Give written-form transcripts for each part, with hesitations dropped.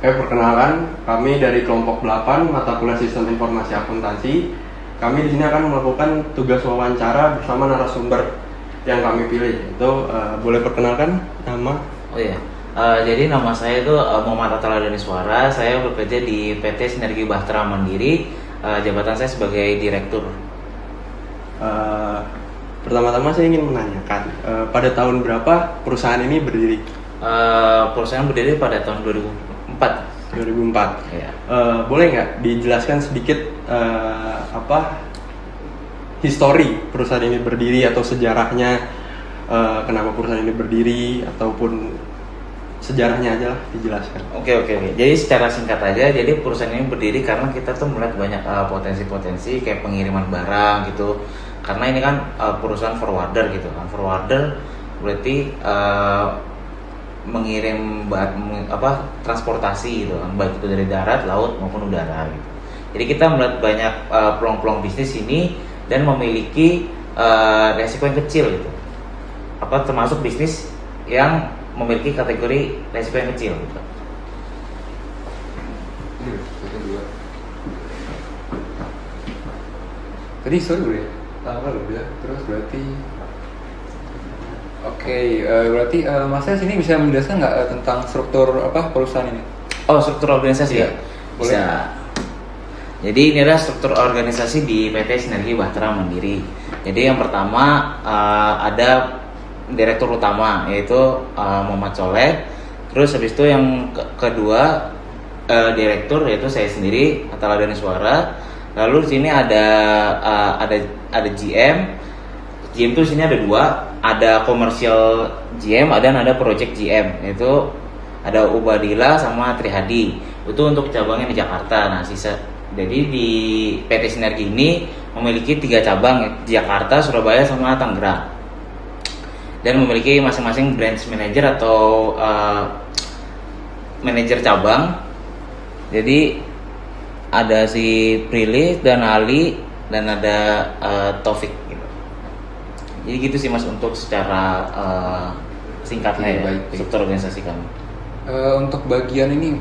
Perkenalkan, kami dari kelompok 8 mata kuliah Sistem Informasi Akuntansi. Kami di sini akan melakukan tugas wawancara bersama narasumber yang kami pilih. Itu boleh perkenalkan nama? Oh iya. Jadi nama saya itu Muhammad Atal Daniswara. Saya bekerja di PT Sinergi Bahtera Mandiri. Jabatan saya sebagai direktur. Pertama-tama saya ingin menanyakan, pada tahun berapa perusahaan ini berdiri? Perusahaan berdiri pada tahun 2004. Ya. Boleh nggak dijelaskan sedikit histori perusahaan ini berdiri atau sejarahnya, kenapa perusahaan ini berdiri ataupun sejarahnya aja lah dijelaskan. Oke. Jadi secara singkat aja, jadi perusahaan ini berdiri karena kita tuh melihat banyak potensi-potensi kayak pengiriman barang gitu. Karena ini kan perusahaan forwarder gitu kan. Forwarder berarti mengirim transportasi gitu kan, baik itu dari darat, laut maupun udara gitu. Jadi kita melihat banyak peluang-peluang bisnis ini dan memiliki resiko yang kecil gitu. Termasuk bisnis yang memiliki kategori resiko yang kecil gitu. Tadi sorry terus berarti berarti Mas Saya sini bisa menjelaskan nggak tentang struktur perusahaan ini? Oh, struktur organisasi ya? Boleh. Bisa. Jadi ini adalah struktur organisasi di PT Sinergi Bahtera Mandiri. Jadi yang pertama ada direktur utama yaitu Muhammad Soleh. Terus habis itu yang kedua direktur yaitu saya sendiri Atal Daniswara. Lalu di sini ada GM. GM itu sini ada dua, ada komersial GM dan ada project GM. Itu ada Ubadillah sama Trihadi. Itu untuk cabangnya di Jakarta. Nah, jadi di PT Sinergi ini memiliki 3 cabang di Jakarta, Surabaya sama Tangerang. Dan memiliki masing-masing branch manager atau manajer cabang. Jadi ada si Prilly dan Ali dan ada Taufik gitu. Jadi gitu sih Mas untuk secara singkatnya struktur organisasi kami. Untuk bagian ini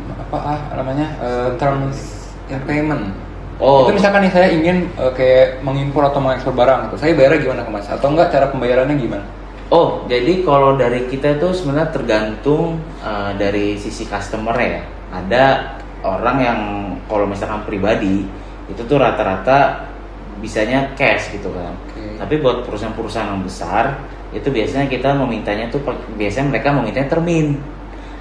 terms and payment. Oh. Itu misalkan nih saya ingin kayak mengimpor atau mengekspor barang gitu. Saya bayarnya gimana ke Mas? Atau enggak cara pembayarannya gimana? Oh, jadi kalau dari kita itu sebenarnya tergantung dari sisi customer ya. Ada orang yang kalau misalkan pribadi itu tuh rata-rata bisanya cash gitu kan. Okay. Tapi buat perusahaan-perusahaan yang besar itu biasanya kita memintanya tuh mereka memintanya termin.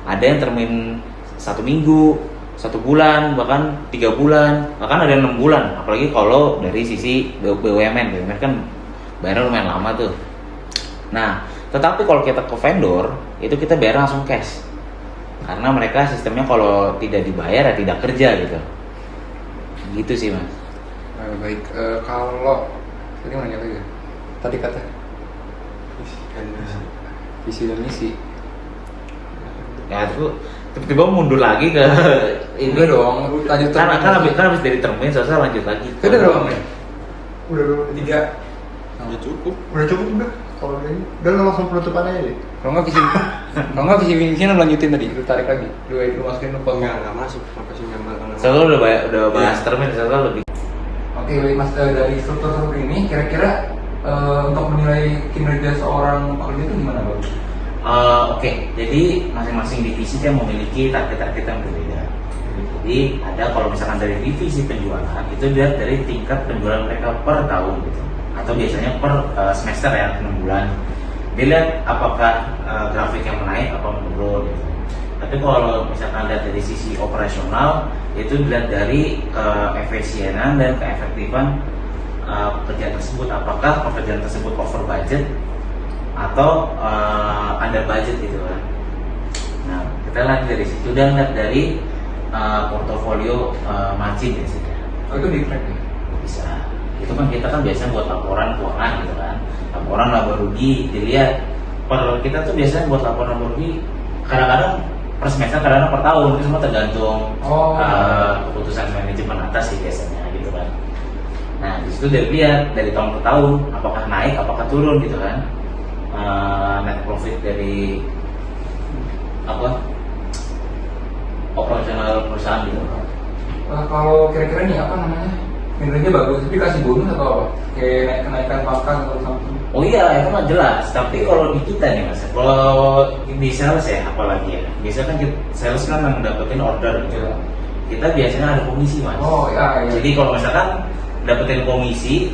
Ada yang termin 1 minggu, 1 bulan, bahkan 3 bulan, bahkan ada 6 bulan. Apalagi kalau dari sisi BUMN kan bayarnya lumayan lama tuh. Nah, tetapi kalau kita ke vendor itu kita bayar langsung cash. Karena mereka sistemnya kalau tidak dibayar ya tidak kerja gitu. Gitu sih Mas. Baik, kalau tadi mau nanya lagi. Tadi kata visi dan misi. Ya itu tiba-tiba mundur lagi ke ini. Udah dong, lanjut kan habis dari termin selesai lanjut lagi. Udah berapa menit? Udah 3. Ya cukup. Udah cukup udah. Kalau ini udah langsung penutupan aja deh. Kalau nggak visi misinya lanjutin tadi, lu tarik lagi. Lu masukin lupa. Enggak masuk sampai sini Soalnya udah bahas termin, soalnya lebih. Oke, Mas, dari struktur ini kira-kira untuk menilai kinerja seorang pekerja itu gimana, Bang? Oke, jadi masing-masing divisi dia memiliki target-target yang berbeda. Jadi ada kalau misalkan dari divisi penjualan itu dilihat dari tingkat penjualan mereka per tahun gitu, atau biasanya per semester ya 6 bulan. Dilihat apakah grafik yang menaik apa menurun gitu. Tapi kalau misalkan lihat dari sisi operasional itu dilihat dari keefisienan dan keefektifan pekerjaan tersebut, apakah pekerjaan tersebut over budget atau under budget gitu kan. Nah, kita lihat dari situ dan lihat dari portofolio margin biasanya. Oh, itu di track ya? Bisa. Itu kan kita kan biasanya buat laporan keuangan gitu kan. Laporan laba rugi dilihat kita tuh biasanya buat laporan laba rugi kadang-kadang per semester, kadang-kadang per tahun, itu semua tergantung keputusan manajemen atas sih biasanya gitu kan. Nah di situ dilihat dari tahun ke tahun apakah naik, apakah turun gitu kan. Net profit dari operasional perusahaan gitu. Kalau kira-kira nih apa namanya kinerjanya bagus, tapi kasih bonus atau apa? Kayak kenaikan pangkat atau something? Oh iya, itu mah jelas. Tapi kalau di kita nih mas, kalau di sales ya, apalagi ya, biasanya kan sales kan dapetin order gitu. Kita biasanya ada komisi mas. Oh iya. Jadi kalau misalkan dapetin komisi,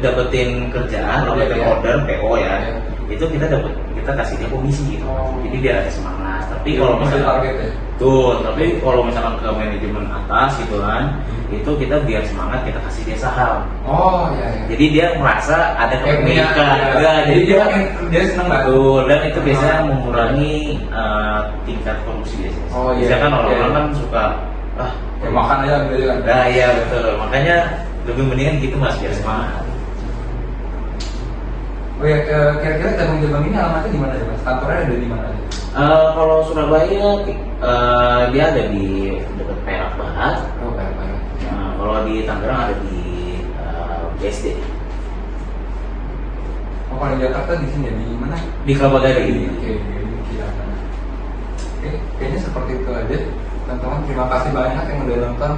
dapetin kerjaan, dapetin Iya. order PO ya, Iya. itu kita kasih dia komisi gitu. Oh. Jadi biar ada semangat. Tapi Iya, kalau masih misalkan target ya. tuh, tapi kalau misalkan ke manajemen atas gitu kan, itu kita biar semangat kita kasih dia saham. Oh iya. Jadi dia merasa ada Kayak punya, kepemilikan. ya. Enggak, Jadi dia seneng banget. betul, dan itu biasanya Oh. mengurangi tingkat korupsi biasanya. Oh, iya. Biasanya kan orang-orang Iya. kan suka Ya, makan aja gitu kan. nah iya betul. Makanya lebih mendingan gitu mas biar semangat. Oh ya, kira-kira cabang-cabang ini alamatnya di mana ya mas? Kantornya ada di mana aja? Kalau Surabaya dia ada di dekat Perak Barat. Oh baik. Kalau di Tangerang ada di BSD. Oh kalau di Jakarta di sini ya, di mana? Di Kelapa Gading. Oke, kayaknya seperti itu aja. Teman-teman terima kasih banyak yang udah nonton.